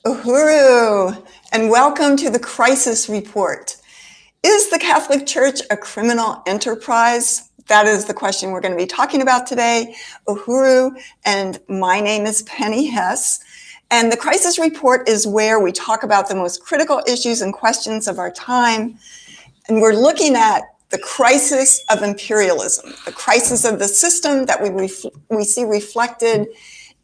Uhuru, and welcome to the Crisis Report. Is the Catholic Church a criminal enterprise? That is the question we're going to be talking about today. Uhuru, and my name is Penny Hess. And the Crisis Report is where we talk about the most critical issues and questions of our time. And we're looking at the crisis of imperialism, the crisis of the system that we see reflected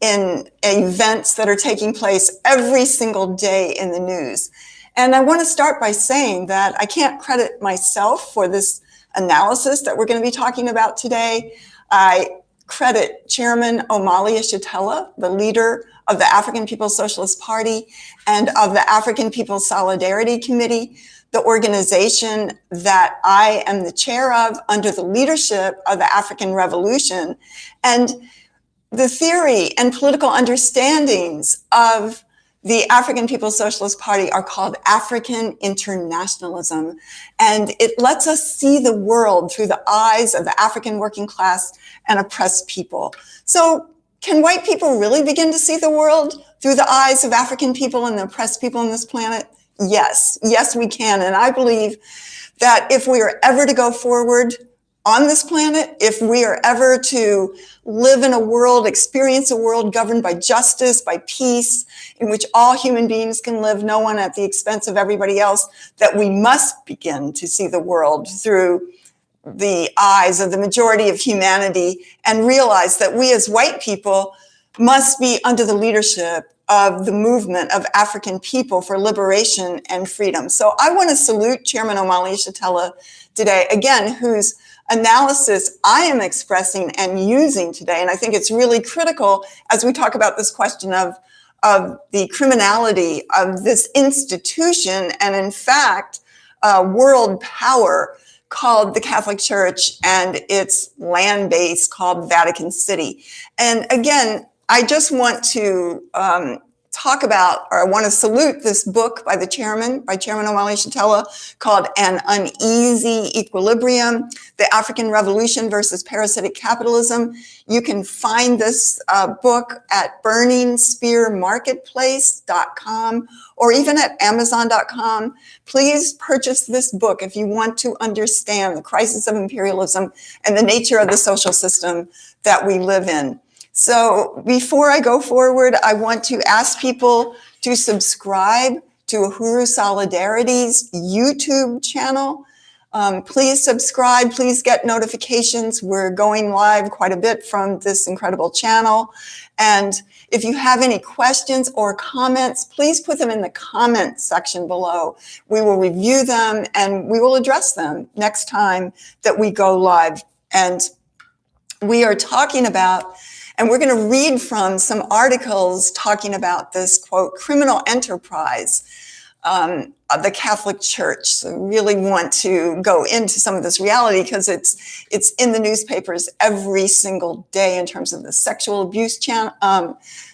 in events that are taking place every single day in the news. And I want to start by saying that I can't credit myself for this analysis that we're going to be talking about today. I credit Chairman Omali Yeshitela, the leader of the African People's Socialist Party and of the African People's Solidarity Committee, the organization that I am the chair of under the leadership of the African Revolution. And the theory and political understandings of the African People's Socialist Party are called African internationalism. And it lets us see the world through the eyes of the African working class and oppressed people. So can white people really begin to see the world through the eyes of African people and the oppressed people on this planet? Yes, we can. And I believe that if we are ever to go forward on this planet, if we are ever to live in a world, experience a world governed by justice, by peace, in which all human beings can live, no one at the expense of everybody else, that we must begin to see the world through the eyes of the majority of humanity and realize that we as white people must be under the leadership of the movement of African people for liberation and freedom. So I want to salute Chairman Omali Yeshitela today, again, whose analysis I am expressing and using today. And I think it's really critical as we talk about this question of the criminality of this institution and, in fact, world power called the Catholic Church and its land base called Vatican City. And again, I just want to talk about, or I want to salute this book by Chairman Omali Yeshitela called An Uneasy Equilibrium, The African Revolution versus Parasitic Capitalism. You can find this book at burningspearmarketplace.com or even at amazon.com. Please purchase this book if you want to understand the crisis of imperialism and the nature of the social system that we live in. So before I go forward, I want to ask people to subscribe to Uhuru Solidarity's YouTube channel. Please subscribe, please get notifications. We're going live quite a bit from this incredible channel. And if you have any questions or comments, please put them in the comment section below. We will review them and we will address them next time that we go live. And we are talking about, and we're going to read from some articles talking about this, quote, criminal enterprise of the Catholic Church. So we really want to go into some of this reality because it's in the newspapers every single day in terms of the sexual abuse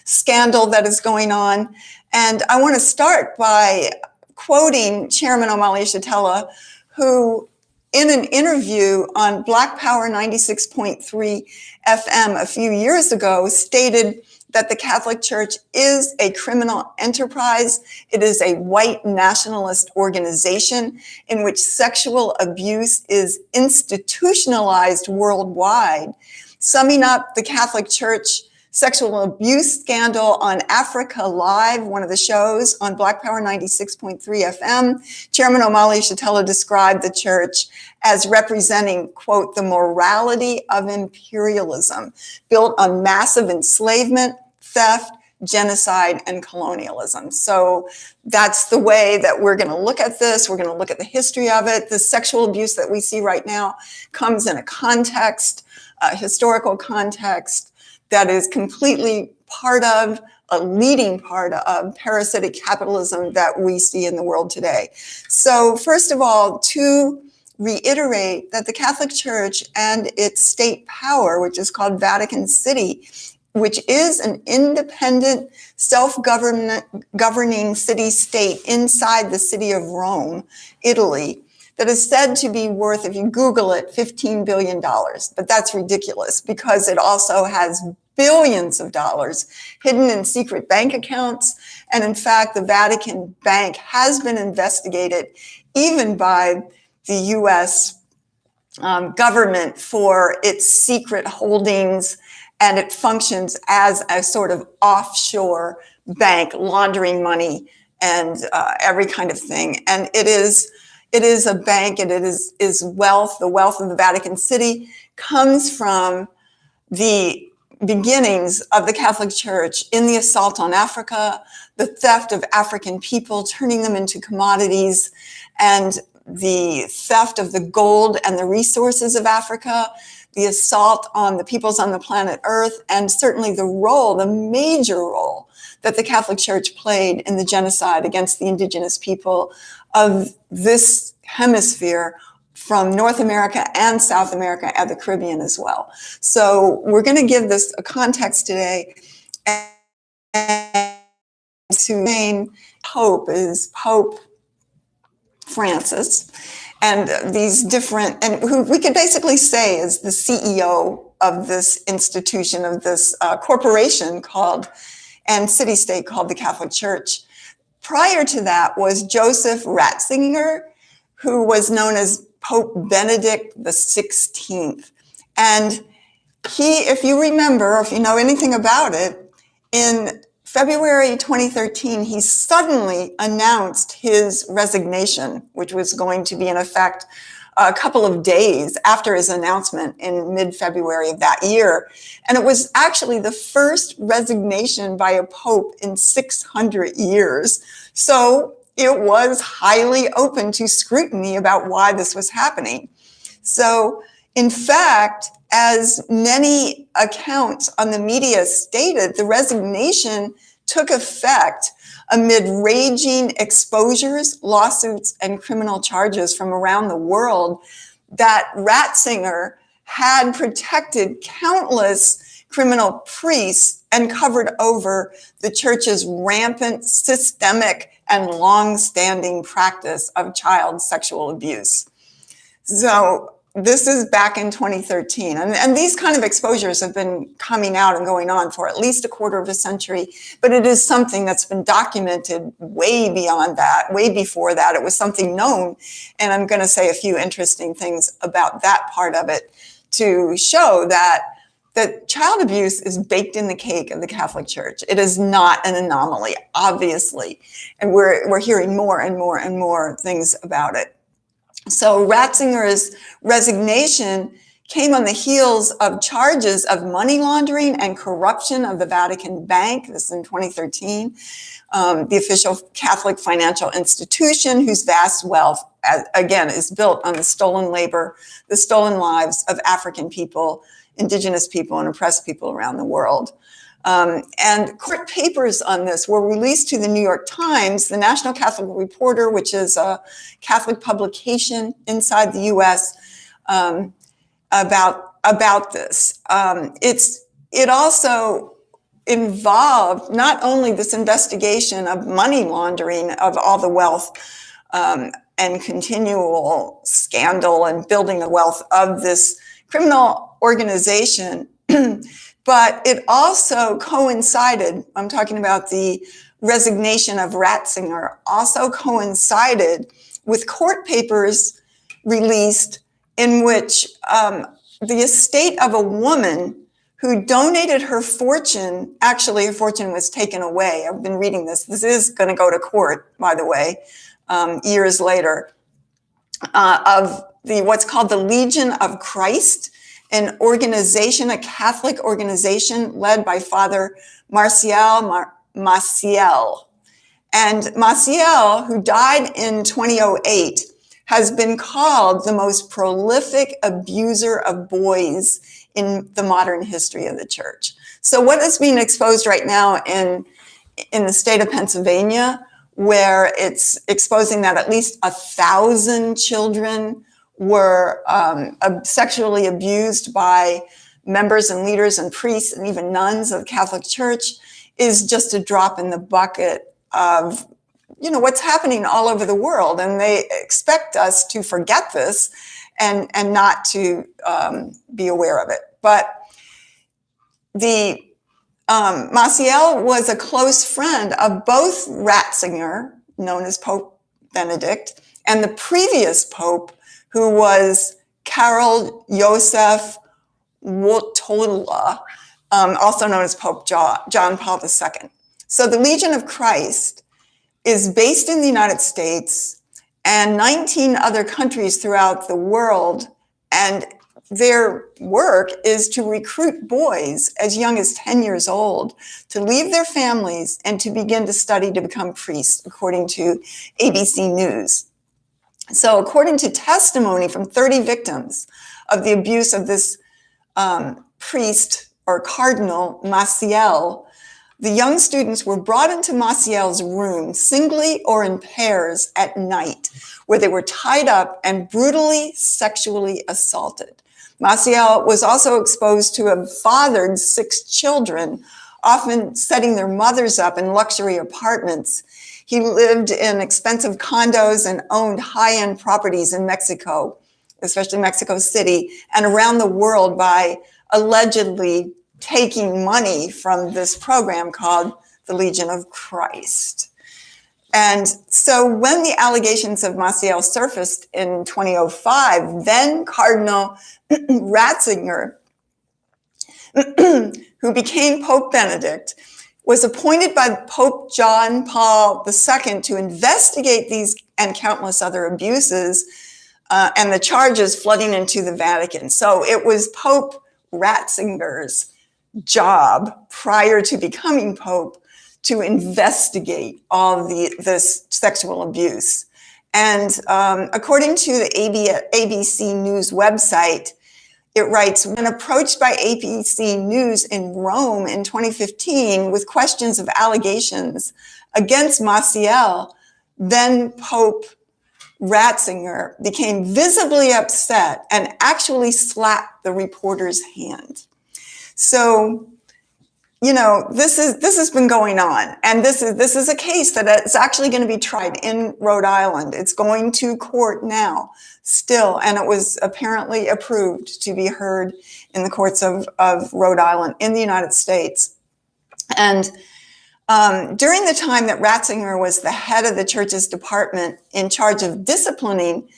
scandal that is going on. And I want to start by quoting Chairman Omali Yeshitela, who in an interview on Black Power 96.3 FM a few years ago stated that the Catholic Church is a criminal enterprise. It is a white nationalist organization in which sexual abuse is institutionalized worldwide. Summing up the Catholic Church sexual abuse scandal on Africa Live, one of the shows on Black Power 96.3 FM, Chairman Omali Yeshitela described the church as representing, quote, the morality of imperialism, built on massive enslavement, theft, genocide, and colonialism. So that's the way that we're going to look at this. We're going to look at the history of it. The sexual abuse that we see right now comes in a context, a historical context, that is completely part of, a leading part of parasitic capitalism that we see in the world today. So first of all, to reiterate that the Catholic Church and its state power, which is called Vatican City, which is an independent, self-governing city-state inside the city of Rome, Italy, that is said to be worth, if you Google it, $15 billion. But that's ridiculous because it also has billions of dollars hidden in secret bank accounts. And in fact, the Vatican Bank has been investigated even by the US government for its secret holdings, and it functions as a sort of offshore bank, laundering money and every kind of thing. And it is a bank, and it is wealth. The wealth of the Vatican City comes from the beginnings of the Catholic Church in the assault on Africa, the theft of African people, turning them into commodities, and the theft of the gold and the resources of Africa, the assault on the peoples on the planet Earth, and certainly the major role that the Catholic Church played in the genocide against the indigenous people of this hemisphere, from North America and South America and the Caribbean as well. So we're going to give this a context today. And to name Pope is Pope Francis, and these different, and who we could basically say is the CEO of this institution, of this corporation called, and city-state called the Catholic Church. Prior to that was Joseph Ratzinger, who was known as Pope Benedict XVI. And he, if you remember, if you know anything about it, in February 2013, he suddenly announced his resignation, which was going to be in effect a couple of days after his announcement in mid-February of that year. And it was actually the first resignation by a pope in 600 years. So it was highly open to scrutiny about why this was happening. So, in fact, as many accounts on the media stated, the resignation took effect amid raging exposures, lawsuits, and criminal charges from around the world that Ratzinger had protected countless criminal priests and covered over the church's rampant, systemic, and long-standing practice of child sexual abuse. So this is back in 2013. And these kind of exposures have been coming out and going on for at least a quarter of a century, but it is something that's been documented way beyond that, way before that. It was something known, and I'm going to say a few interesting things about that part of it to show that child abuse is baked in the cake of the Catholic Church. It is not an anomaly, obviously, and we're hearing more and more and more things about it. So Ratzinger's resignation came on the heels of charges of money laundering and corruption of the Vatican Bank. This is in 2013, the official Catholic financial institution whose vast wealth, again, is built on the stolen labor, the stolen lives of African people, indigenous people, and oppressed people around the world. And court papers on this were released to the New York Times, the National Catholic Reporter, which is a Catholic publication inside the U.S., about this. It also involved not only this investigation of money laundering of all the wealth and continual scandal and building the wealth of this criminal organization, but it also coincided, I'm talking about the resignation of Ratzinger, also coincided with court papers released in which the estate of a woman who donated her fortune, actually her fortune was taken away. I've been reading this. This is going to go to court, by the way, years later, of what's called the Legion of Christ, an organization, a Catholic organization led by Father Maciel. And Maciel, who died in 2008, has been called the most prolific abuser of boys in the modern history of the church. So what is being exposed right now in the state of Pennsylvania, where it's exposing that at least 1,000 children were sexually abused by members and leaders and priests and even nuns of the Catholic Church, is just a drop in the bucket of, what's happening all over the world. And they expect us to forget this and not to be aware of it. But the Maciel was a close friend of both Ratzinger, known as Pope Benedict, and the previous pope, who was Karol Joseph Wojtyla, also known as Pope John Paul II. So the Legion of Christ is based in the United States and 19 other countries throughout the world, and their work is to recruit boys as young as 10 years old to leave their families and to begin to study to become priests, according to ABC News. So according to testimony from 30 victims of the abuse of this priest or Cardinal Maciel, the young students were brought into Maciel's room singly or in pairs at night, where they were tied up and brutally sexually assaulted. Maciel was also exposed to have fathered 6 children, often setting their mothers up in luxury apartments. He lived in expensive condos and owned high-end properties in Mexico, especially Mexico City, and around the world by allegedly taking money from this program called the Legion of Christ. And so when the allegations of Maciel surfaced in 2005, then Cardinal Ratzinger, who became Pope Benedict, was appointed by Pope John Paul II to investigate these and countless other abuses and the charges flooding into the Vatican. So it was Pope Ratzinger's job prior to becoming Pope to investigate all this sexual abuse. And according to the ABC News website, it writes, when approached by ABC News in Rome in 2015 with questions of allegations against Maciel, then Pope Ratzinger became visibly upset and actually slapped the reporter's hand. So, you know, this has been going on, and this is a case that is actually going to be tried in Rhode Island. It's going to court now, still, and it was apparently approved to be heard in the courts of Rhode Island in the United States. And during the time that Ratzinger was the head of the church's department in charge of disciplining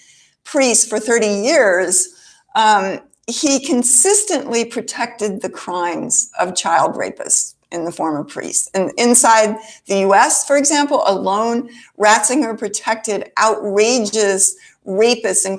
priests for 30 years, he consistently protected the crimes of child rapists in the form of priests. And inside the US, for example, alone, Ratzinger protected outrageous rapists and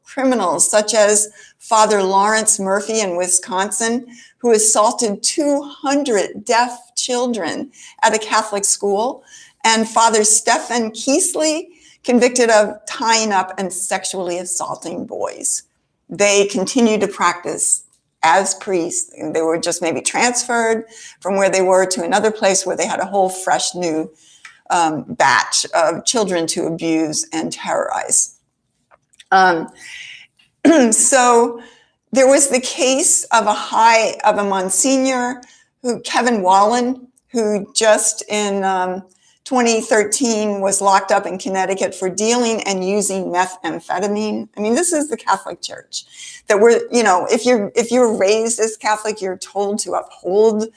criminals such as Father Lawrence Murphy in Wisconsin, who assaulted 200 deaf children at a Catholic school, and Father Stephen Keesley, convicted of tying up and sexually assaulting boys. They continued to practice as priests. They were just maybe transferred from where they were to another place where they had a whole fresh new batch of children to abuse and terrorize. So there was the case of a Monsignor, Kevin Wallen, who just in 2013 was locked up in Connecticut for dealing and using methamphetamine. I mean, this is the Catholic Church that we're, you know, if you're raised as Catholic, you're told to uphold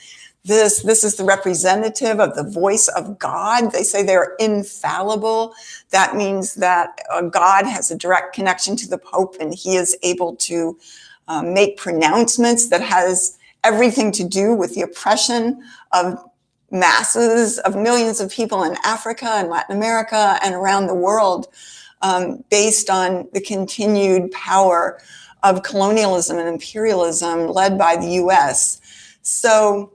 this. This is the representative of the voice of God. They say they're infallible. That means that God has a direct connection to the Pope, and he is able to make pronouncements that has everything to do with the oppression of masses of millions of people in Africa and Latin America and around the world, based on the continued power of colonialism and imperialism led by the US. So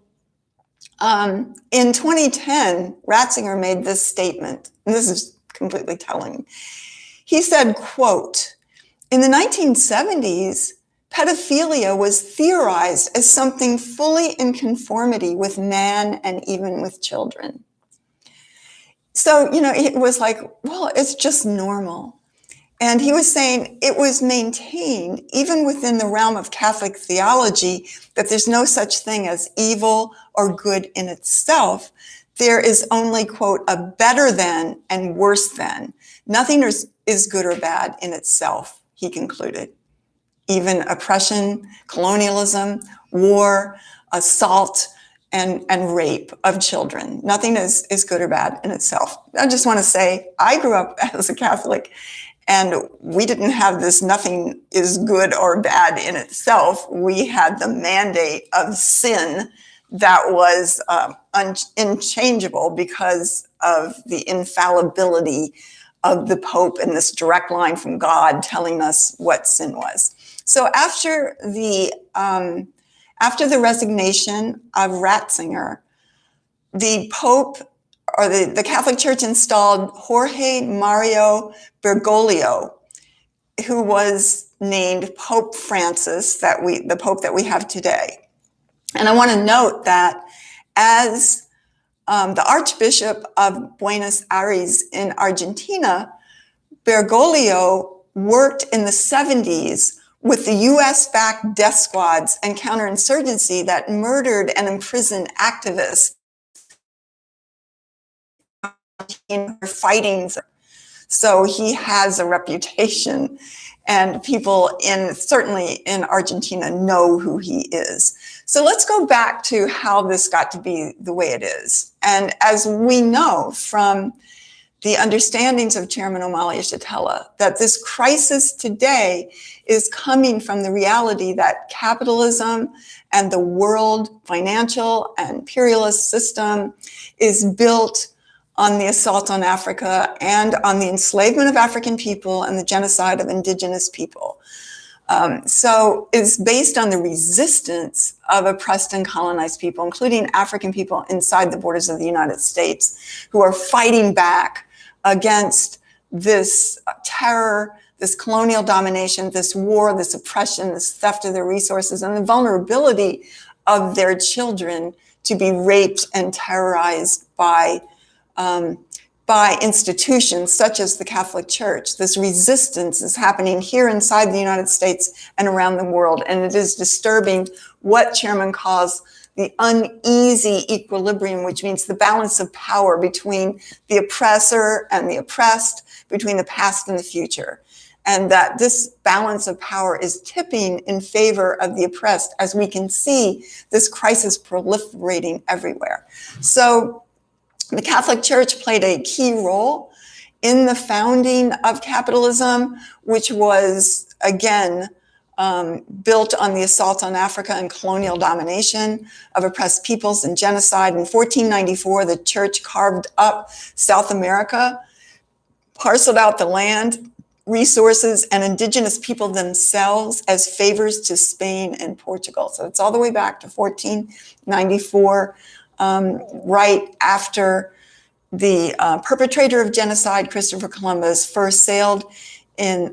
in 2010, Ratzinger made this statement, and this is completely telling. He said, quote, "In the 1970s, pedophilia was theorized as something fully in conformity with man and even with children." So, you know, it was like, well, it's just normal. And he was saying it was maintained, even within the realm of Catholic theology, that there's no such thing as evil or good in itself. There is only, quote, a better than and worse than. Nothing is good or bad in itself, he concluded. Even oppression, colonialism, war, assault, and rape of children. Nothing is good or bad in itself. I just want to say, I grew up as a Catholic, and we didn't have this nothing is good or bad in itself. We had the mandate of sin that was unchangeable because of the infallibility of the Pope and this direct line from God telling us what sin was. So after the resignation of Ratzinger, the Pope, or the Catholic Church, installed Jorge Mario Bergoglio, who was named Pope Francis, the Pope that we have today. And I want to note that as the Archbishop of Buenos Aires in Argentina, Bergoglio worked in the 70s with the US-backed death squads and counterinsurgency that murdered and imprisoned activists in fighting. So he has a reputation, and people certainly in Argentina know who he is. So let's go back to how this got to be the way it is. And as we know from the understandings of Chairman Amalia Shatella, that this crisis today is coming from the reality that capitalism and the world financial and imperialist system is built on the assault on Africa and on the enslavement of African people and the genocide of indigenous people. So it's based on the resistance of oppressed and colonized people, including African people inside the borders of the United States, who are fighting back against this terror, this colonial domination, this war, this oppression, this theft of their resources, and the vulnerability of their children to be raped and terrorized by institutions such as the Catholic Church. This resistance is happening here inside the United States and around the world, and it is disturbing what Chairman calls the uneasy equilibrium, which means the balance of power between the oppressor and the oppressed, between the past and the future. And that this balance of power is tipping in favor of the oppressed, as we can see this crisis proliferating everywhere. So the Catholic Church played a key role in the founding of capitalism, which was, again, built on the assault on Africa and colonial domination of oppressed peoples and genocide. In 1494, the church carved up South America, parceled out the land, resources, and indigenous people themselves as favors to Spain and Portugal. So it's all the way back to 1494, right after the perpetrator of genocide, Christopher Columbus, first sailed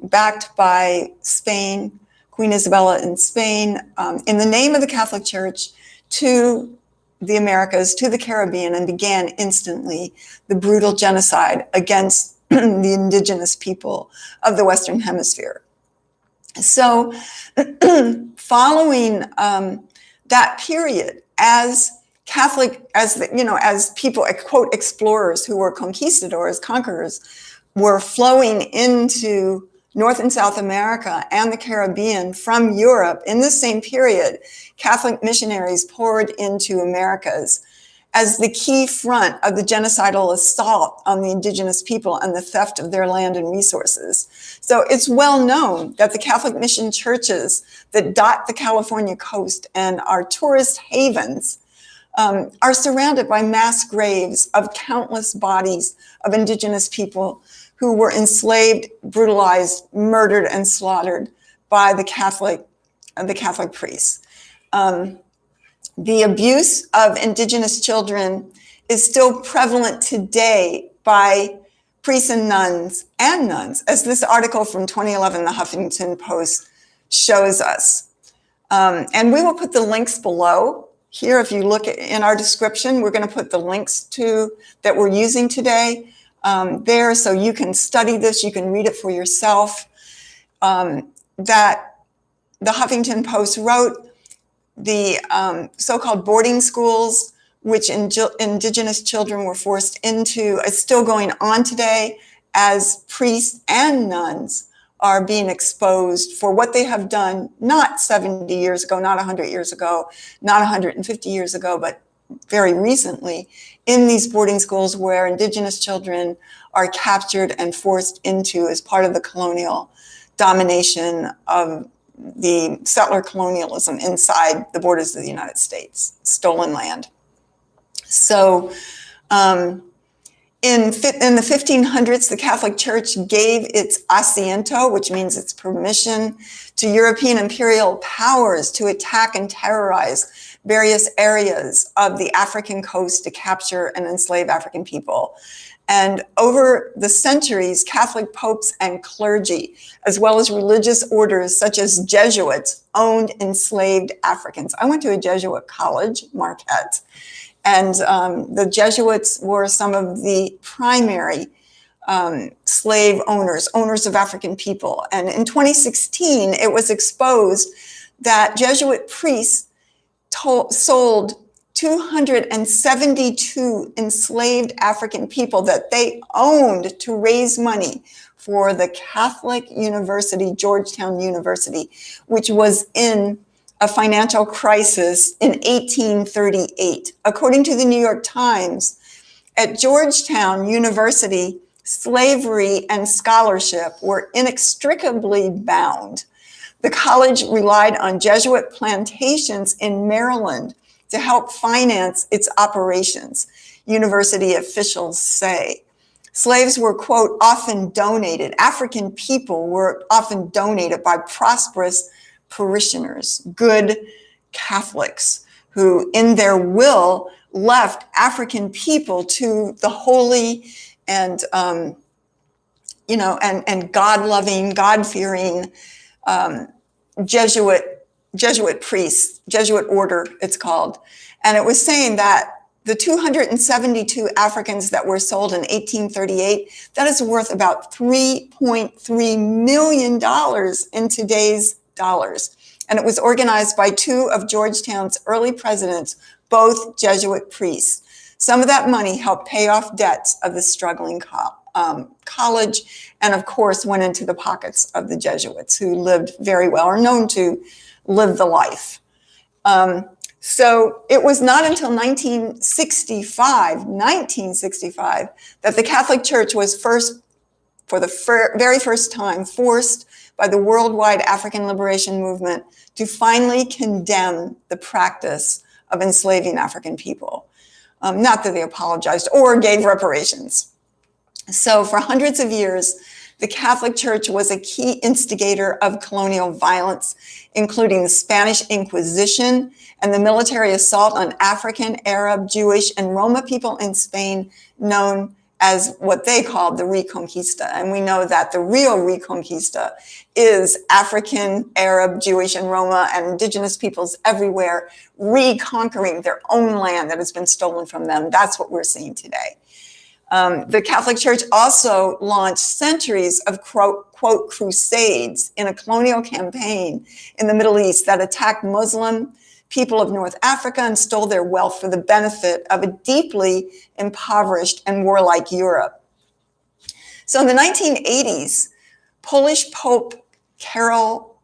backed by Spain, Queen Isabella in Spain, in the name of the Catholic Church, to the Americas, to the Caribbean, and began instantly the brutal genocide against the indigenous people of the Western Hemisphere. So following that period, as people, quote, explorers who were conquistadors, conquerors, were flowing into North and South America and the Caribbean from Europe in the same period, Catholic missionaries poured into Americas as the key front of the genocidal assault on the indigenous people and the theft of their land and resources. So it's well known that the Catholic mission churches that dot the California coast and are tourist havens are surrounded by mass graves of countless bodies of indigenous people who were enslaved, brutalized, murdered, and slaughtered by the Catholic priests. The abuse of indigenous children is still prevalent today by priests and nuns, as this article from 2011, the Huffington Post, shows us. And we will put the links below. Here, if you look in our description, we're going to put the links that we're using today there, so you can study this, you can read it for yourself. That the Huffington Post wrote, the so-called boarding schools, which indigenous children were forced into, is still going on today, as priests and nuns are being exposed for what they have done, not 70 years ago, not 100 years ago, not 150 years ago, but very recently in these boarding schools where indigenous children are captured and forced into as part of the colonial domination of the settler colonialism inside the borders of the United States, stolen land. So in the 1500s, the Catholic Church gave its asiento, which means its permission, to European imperial powers to attack and terrorize various areas of the African coast to capture and enslave African people. And over the centuries, Catholic popes and clergy, as well as religious orders such as Jesuits, owned enslaved Africans. I went to a Jesuit college, Marquette, and the Jesuits were some of the primary slave owners of African people. And in 2016, it was exposed that Jesuit priests sold 272 enslaved African people that they owned to raise money for the Catholic University, Georgetown University, which was in a financial crisis in 1838. According to the New York Times, at Georgetown University, slavery and scholarship were inextricably bound. The college relied on Jesuit plantations in Maryland to help finance its operations, university officials say. Slaves were, quote, often donated. African people were often donated by prosperous parishioners, good Catholics, who in their will left African people to the holy and, and God-loving, God-fearing Jesuit priests, Jesuit order, it's called. And it was saying that the 272 Africans that were sold in 1838, that is worth about $3.3 million in today's dollars. And it was organized by two of Georgetown's early presidents, both Jesuit priests. Some of that money helped pay off debts of the struggling college, and of course went into the pockets of the Jesuits, who lived very well, or known to live the life. So it was not until 1965, that the Catholic Church was for the very first time, forced by the worldwide African liberation movement to finally condemn the practice of enslaving African people. Not that they apologized or gave reparations. So for hundreds of years, the Catholic Church was a key instigator of colonial violence, including the Spanish Inquisition and the military assault on African, Arab, Jewish, and Roma people in Spain, known as what they called the Reconquista. And we know that the real Reconquista is African, Arab, Jewish, and Roma and indigenous peoples everywhere reconquering their own land that has been stolen from them. That's what we're seeing today. The Catholic Church also launched centuries of, quote, crusades in a colonial campaign in the Middle East that attacked Muslim people of North Africa and stole their wealth for the benefit of a deeply impoverished and warlike Europe. So in the 1980s, Polish Pope Karol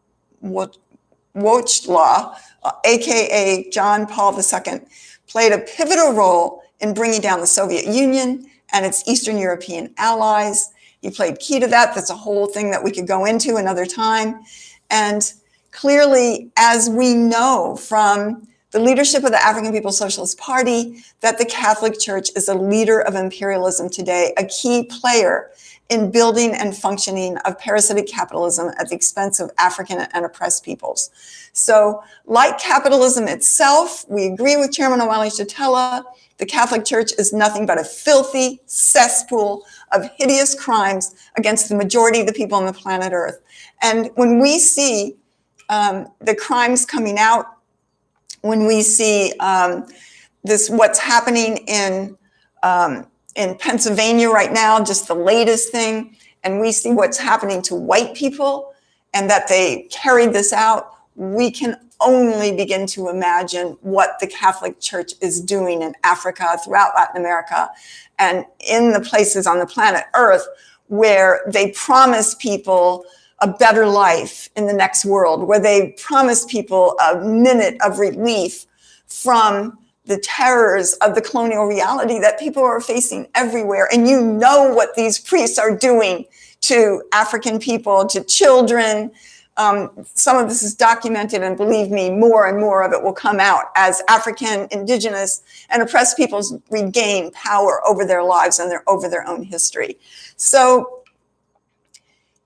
Wojtyła, aka John Paul II, played a pivotal role in bringing down the Soviet Union and its Eastern European allies. He played key to that. That's a whole thing that we could go into another time. And clearly, as we know from the leadership of the African People's Socialist Party, that the Catholic Church is a leader of imperialism today, a key player in building and functioning of parasitic capitalism at the expense of African and oppressed peoples. So like capitalism itself, we agree with Chairman O'Malley Shatella, the Catholic Church is nothing but a filthy cesspool of hideous crimes against the majority of the people on the planet Earth. And when we see the crimes coming out, when we see what's happening in Pennsylvania right now, just the latest thing, and we see what's happening to white people and that they carried this out, we can only begin to imagine what the Catholic Church is doing in Africa, throughout Latin America, and in the places on the planet Earth where they promise people a better life in the next world, where they promise people a minute of relief from the terrors of the colonial reality that people are facing everywhere. And you know what these priests are doing to African people, to children. Some of this is documented, and believe me, more and more of it will come out as African, indigenous, and oppressed peoples regain power over their lives and over their own history. So,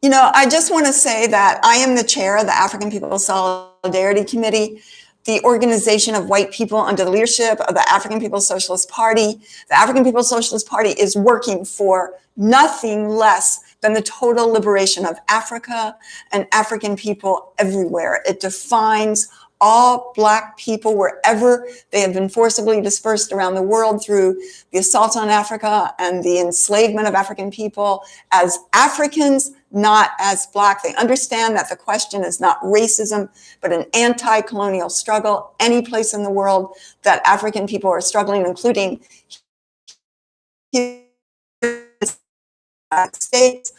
you know, I just want to say that I am the chair of the African People's Solidarity Committee, the organization of white people under the leadership of the African People's Socialist Party. The African People's Socialist Party is working for nothing less than the total liberation of Africa and African people everywhere. It defines all Black people wherever they have been forcibly dispersed around the world through the assault on Africa and the enslavement of African people as Africans, not as Black. They understand that the question is not racism, but an anti-colonial struggle. Any place in the world that African people are struggling, including here in the United States,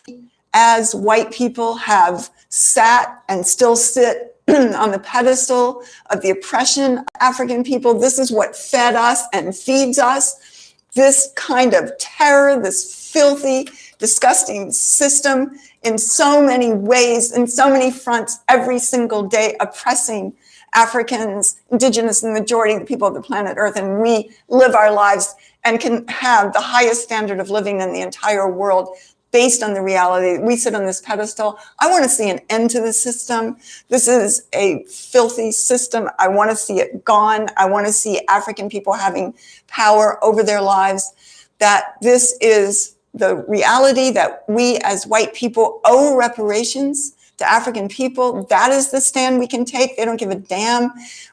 as white people have sat and still sit on the pedestal of the oppression of African people. This is what fed us and feeds us. This kind of terror, this filthy, disgusting system in so many ways, in so many fronts, every single day, oppressing Africans, indigenous, and the majority of the people of the planet Earth. And we live our lives and can have the highest standard of living in the entire world based on the reality. We sit on this pedestal. I want to see an end to the system. This is a filthy system. I want to see it gone. I want to see African people having power over their lives. That this is the reality, that we as white people owe reparations to African people. That is the stand we can take. They don't give a damn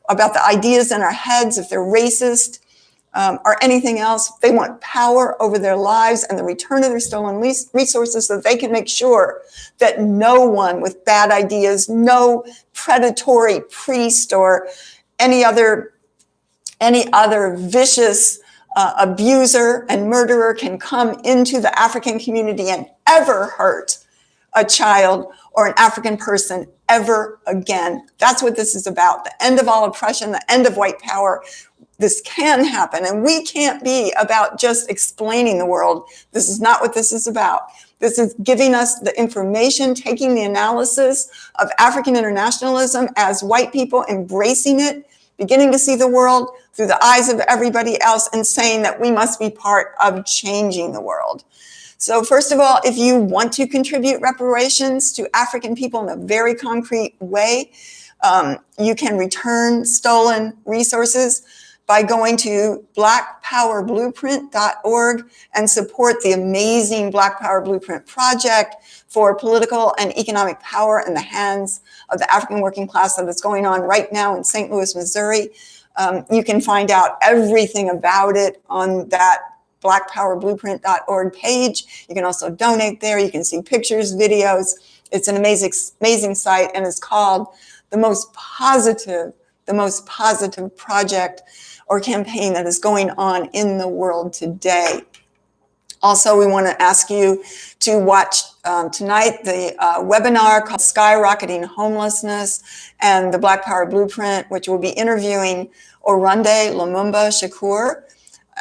about the ideas in our heads, if they're racist, or anything else. They want power over their lives and the return of their stolen resources so that they can make sure that no one with bad ideas, no predatory priest or any other vicious abuser and murderer can come into the African community and ever hurt a child or an African person ever again. That's what this is about. The end of all oppression, the end of white power. This can happen, and we can't be about just explaining the world. This is not what this is about. This is giving us the information, taking the analysis of African internationalism as white people, embracing it, beginning to see the world through the eyes of everybody else, and saying that we must be part of changing the world. So first of all, if you want to contribute reparations to African people in a very concrete way, you can return stolen resources by going to blackpowerblueprint.org and support the amazing Black Power Blueprint project for political and economic power in the hands of the African working class that is going on right now in St. Louis, Missouri. You can find out everything about it on that blackpowerblueprint.org page. You can also donate there. You can see pictures, videos. It's an amazing site, and it's called the most positive project or campaign that is going on in the world today. Also, we want to ask you to watch tonight the webinar called Skyrocketing Homelessness and the Black Power Blueprint, which will be interviewing Orunde Lumumba Shakur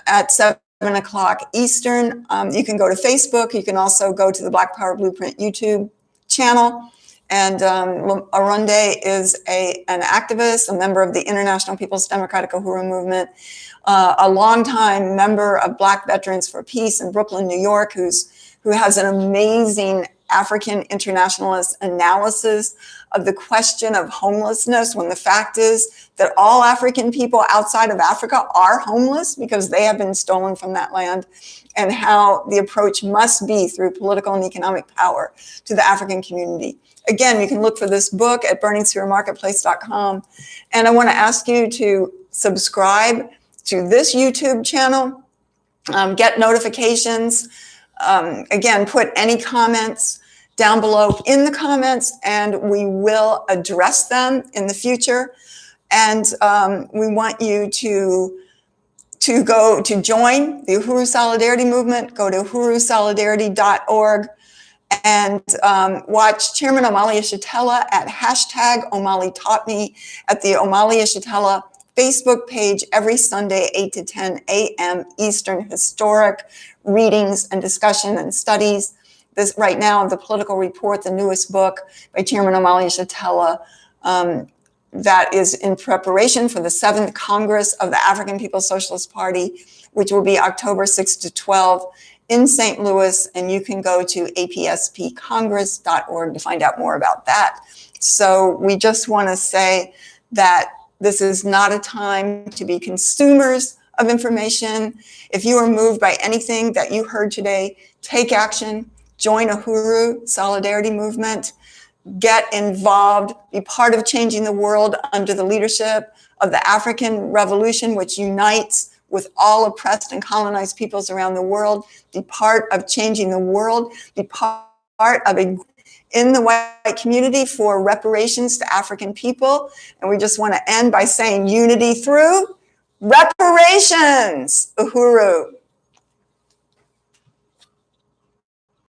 at 7 o'clock Eastern. You can go to Facebook. You can also go to the Black Power Blueprint YouTube channel. And Orunde is an activist, a member of the International People's Democratic Uhuru Movement, a longtime member of Black Veterans for Peace in Brooklyn, New York, who has an amazing African internationalist analysis of the question of homelessness, when the fact is that all African people outside of Africa are homeless because they have been stolen from that land, and how the approach must be through political and economic power to the African community. Again, you can look for this book at burningspheremarketplace.com. And I want to ask you to subscribe to this YouTube channel, get notifications. Again, put any comments down below in the comments, and we will address them in the future. And we want you to go to join the Uhuru Solidarity Movement. Go to uhurusolidarity.org and watch Chairman Omali Yeshitela at #OmaliTaughtMe at the Omali Yeshitela Facebook page every Sunday, 8 to 10 a.m. Eastern, historic readings and discussion and studies. This right now, the Political Report, the newest book by Chairman Amalia Shatella, that is in preparation for the 7th Congress of the African People's Socialist Party, which will be October 6 to 12 in St. Louis. And you can go to apspcongress.org to find out more about that. So we just want to say that this is not a time to be consumers of information. If you are moved by anything that you heard today, take action, join Uhuru Solidarity Movement, get involved, be part of changing the world under the leadership of the African Revolution, which unites with all oppressed and colonized peoples around the world, be part of changing the world, be part of a in the white community for reparations to African people. And we just want to end by saying unity through reparations. Uhuru.